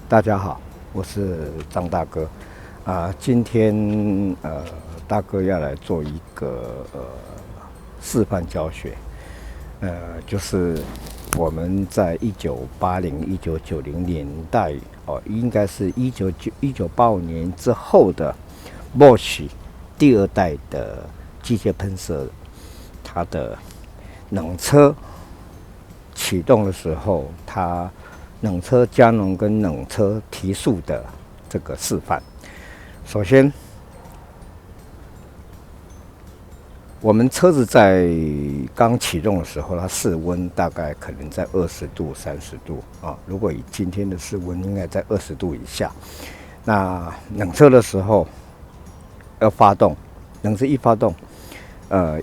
大家好，我是张大哥。今天大哥要来做一个示范教学。就是我们在1980、1990年代应该是1985年之后的 Bosch 第二代的机械喷射，它的冷车启动的时候，它冷车加浓跟冷车提速的这个示范。首先，我们车子在刚启动的时候，它室温大概可能在20度、30度啊。如果以今天的室温，应该在20度以下。那冷车的时候要发动，冷车一发动，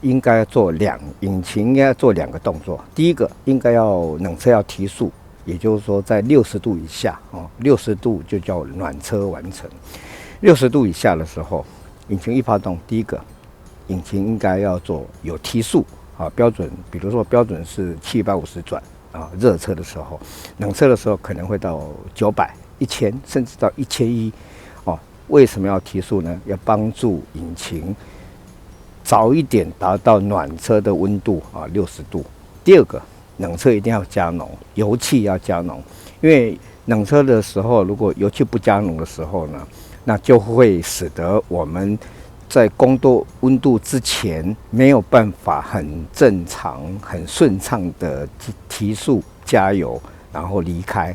应该做引擎应该做两个动作。第一个，应该冷车要提速。也就是说，在60度以下，60度就叫暖车完成。60度以下的时候，引擎一发动，第一个，引擎应该要做有提速标准，比如说标准是750转热车的时候，冷车的时候可能会到900、1000，甚至到1100为什么要提速呢？要帮助引擎早一点达到暖车的温度60度。第二个，冷车一定要加浓，油气要加浓，因为冷车的时候，如果油气不加浓的时候呢，那就会使得我们在工作温度之前没有办法很正常、很顺畅的提速加油，然后离开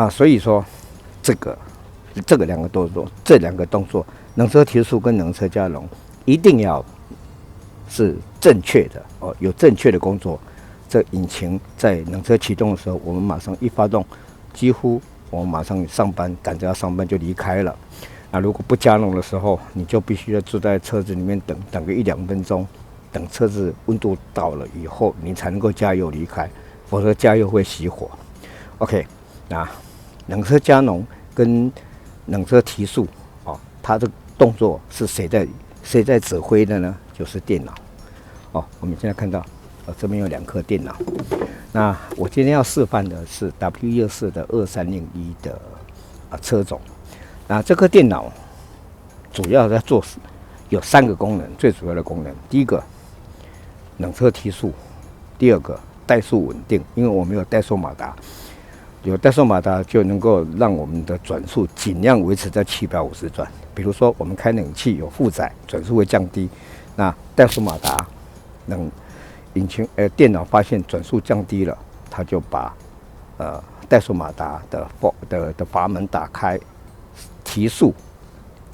所以说这个两个动作，冷车提速跟冷车加浓，一定要是正确的有正确的工作。这引擎在冷车启动的时候，我们马上一发动，几乎我们马上上班，赶着要上班就离开了。那如果不加浓的时候，你就必须要坐在车子里面等个1-2分钟，等车子温度到了以后，你才能够加油离开，否则加油会熄火。OK， 那冷车加浓跟冷车提速它的动作是谁在指挥的呢？就是电脑我们现在看到。这边有2颗电脑，那我今天要示范的是 W124的2301的车种。那这颗电脑主要在做有3个功能，最主要的功能，第一个冷车提速，第二个怠速稳定，因为我们有怠速马达，有怠速马达就能够让我们的转速尽量维持在750转。比如说我们开冷气有负载，转速会降低，那怠速马达电脑发现转速降低了，它就把怠速马达的阀门打开，提速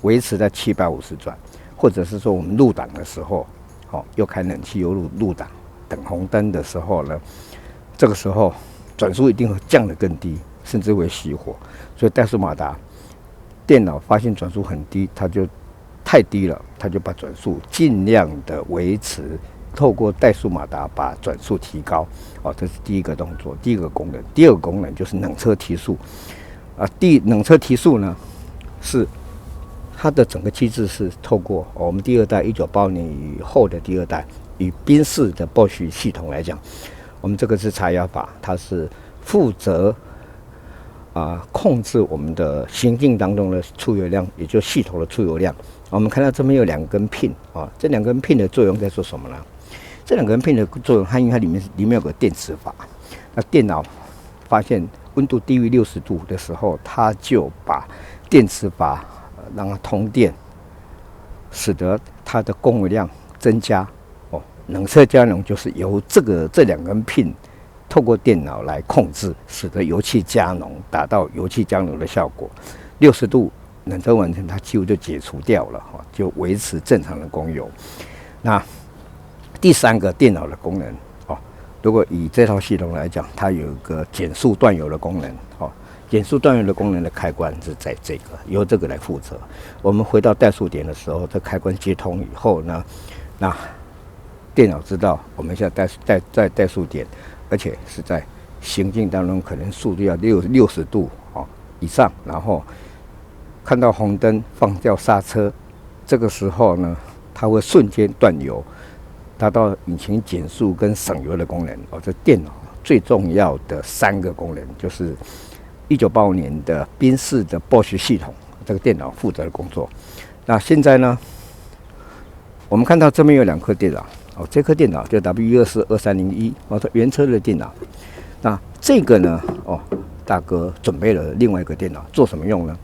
维持在750转，或者是说我们入档的时候，又开冷气又入档，等红灯的时候呢，这个时候转速一定会降得更低，甚至会熄火。所以怠速马达电脑发现转速很低，它就太低了，它就把转速尽量的维持。透过怠速马达把转速提高这是第一个动作，第一个功能。第二个功能就是冷车提速冷车提速呢，是它的整个机制是透过我们第二代1980年以后的第二代，以宾士的 Bosch 系统来讲，我们这个是查压阀，它是负责控制我们的行进当中的出油量，也就是系统的出油量。我们看到这边有2根 pin 这2根 pin 的作用在做什么呢？这2根 pin 的作用，因为它里面有个电磁阀，那电脑发现温度低于60度的时候，它就把电磁阀让它通电，使得它的供油量增加冷车加浓就是由这2根 pin 透过电脑来控制，使得油气加浓，达到油气加浓的效果。60度冷车完成，它几乎就解除掉了就维持正常的供油。那第3个电脑的功能如果以这套系统来讲，它有一个减速断油的功能减速断油的功能的开关是在由这个来负责。我们回到怠速点的时候，这开关接通以后呢，那电脑知道我们现在在怠速点，而且是在行进当中可能速度要60度以上，然后看到红灯放掉刹车，这个时候呢，它会瞬间断油，达到引擎减速跟省油的功能这电脑最重要的3个功能就是1985年的宾士的 Bosch 系统这个电脑负责的工作。那现在呢，我们看到这边有2颗电脑哦，这颗电脑就 W1242301哦，它原车的电脑。那这个呢，哦，大哥准备了另外一个电脑，做什么用呢？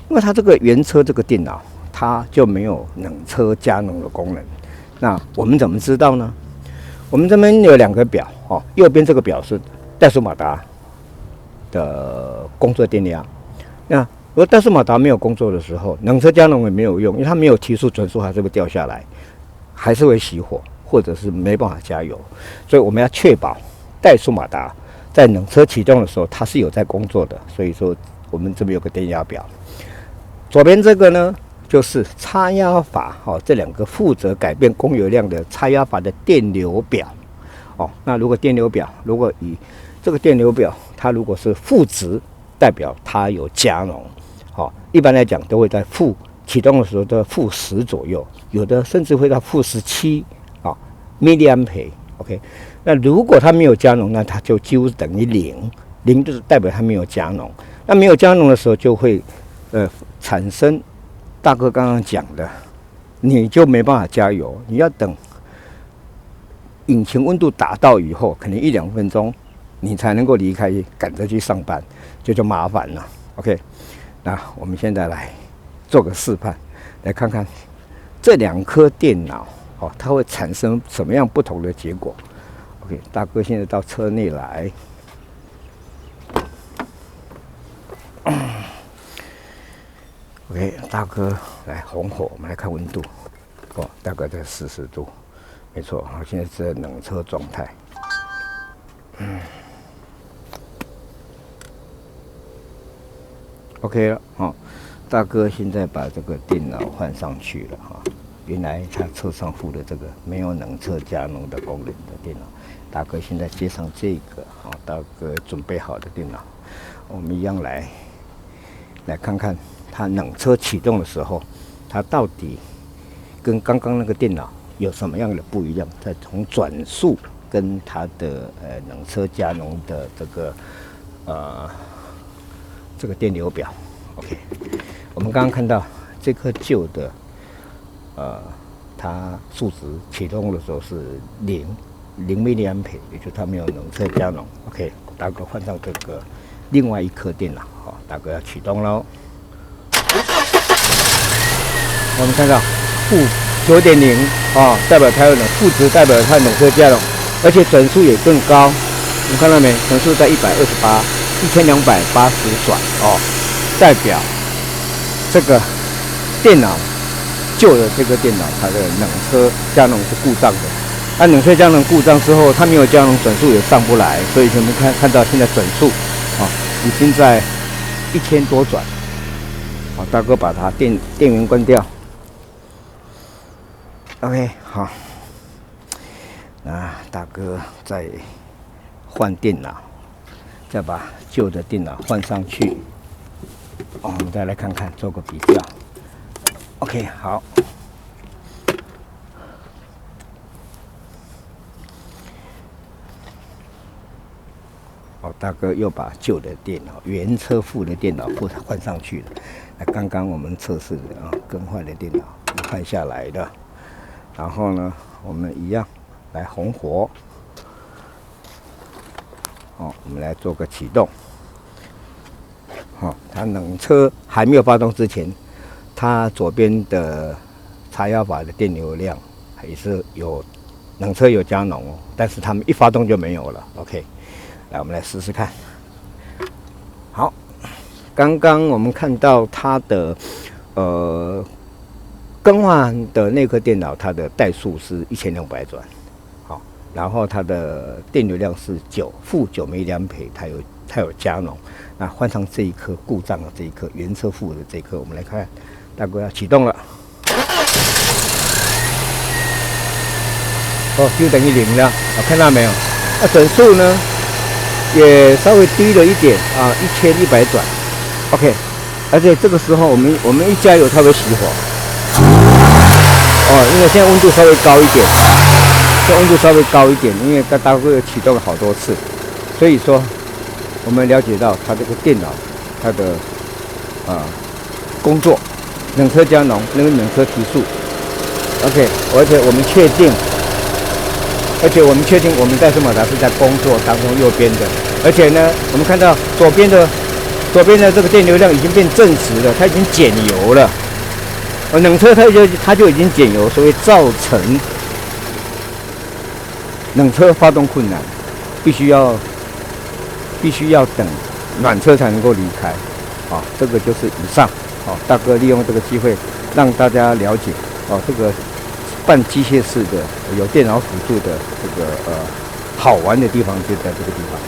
因为它这个原车这个电脑，它就没有冷车加浓的功能。那我们怎么知道呢？我们这边有2个表哦，右边这个表是怠速马达的工作电压。那如果怠速马达没有工作的时候，冷车加浓也没有用，因为它没有提速，转速还是会掉下来，还是会熄火，或者是没办法加油。所以我们要确保怠速马达在冷车启动的时候，它是有在工作的。所以说，我们这边有个电压表。左边这个呢，就是差压阀哦，这2个负责改变供油量的差压阀的电流表哦。那如果电流表，如果以这个电流表，它如果是负值，代表它有加浓。好，一般来讲都会在启动的时候都在-10左右，有的甚至会到-17啊milliampere。OK， 那如果它没有加浓，那它就几乎等于0，0就是代表它没有加浓。那没有加浓的时候，就会产生大哥刚刚讲的，你就没办法加油，你要等引擎温度达到以后，可能1-2分钟，你才能够离开，赶着去上班，这就麻烦了。OK， 那我们现在来做个示范，来看看这2颗电脑哦，它会产生什么样不同的结果。OK， 大哥现在到车内来。OK， 大哥来红火，我们来看温度。哦，大概在40度，没错。好，现在是在冷车状态。OK 了，哦，大哥现在把这个电脑换上去了哈。原来他车上附的这个没有冷车加浓的功能的电脑，大哥现在接上这个，好，大哥准备好的电脑，我们一样来看看它冷车启动的时候，它到底跟刚刚那个电脑有什么样的不一样？再从转速跟它的冷车加浓的这个电流表 ，OK， 我们刚刚看到这颗旧的，它数值启动的时候是0 milliampere， 也就是它没有冷车加浓。OK， 大哥换上这个另外一颗电脑，好，大哥要启动喽。我们看到-9.0啊，代表它有冷，负值代表它冷车加浓，而且转速也更高。你们看到没？转速在128，1280转哦，代表这个电脑旧的这个电脑，它的冷车加浓是故障的。那冷车加浓故障之后，它没有加浓，转速也上不来，所以我们看到现在转速啊，已经在1000多转。好，大哥把它电源关掉。OK， 好，那大哥再换电脑，再把旧的电脑换上去。我们再来看看，做个比较。OK， 好。大哥又把旧的电脑、原车附的电脑换上去了。那刚刚我们测试的更换的电脑换下来的。然后呢，我们一样来红火。我们来做个启动。它冷车还没有发动之前，它左边的插压阀的电流量还是有冷车有加浓哦，但是它们一发动就没有了。OK。来，我们来试试看。好，刚刚我们看到它的更换的那颗电脑，它的怠速是1200转，好，然后它的电流量是-9 milliampere， 它有加浓。那换上这一颗故障的这一颗原车附的这一颗，我们来看，大哥要启动了。哦，就等于0了，看到没有？那转速呢？也稍微低了一点啊，1100转 ，OK， 而且这个时候我们一加油，它会熄火。因为现在温度稍微高一点，因为大概启动了好多次，所以说我们了解到它这个电脑它的工作，冷车加浓，那个冷车提速。OK， 而且我们确定我们在斯马达是在工作当中右边的，而且呢，我们看到左边的这个电流量已经变正时了，它已经减油了。冷车它就已经减油，所以造成冷车发动困难，必须要等暖车才能够离开。这个就是以上。大哥利用这个机会让大家了解这个半机械式的有电脑辅助的这个好玩的地方就在这个地方。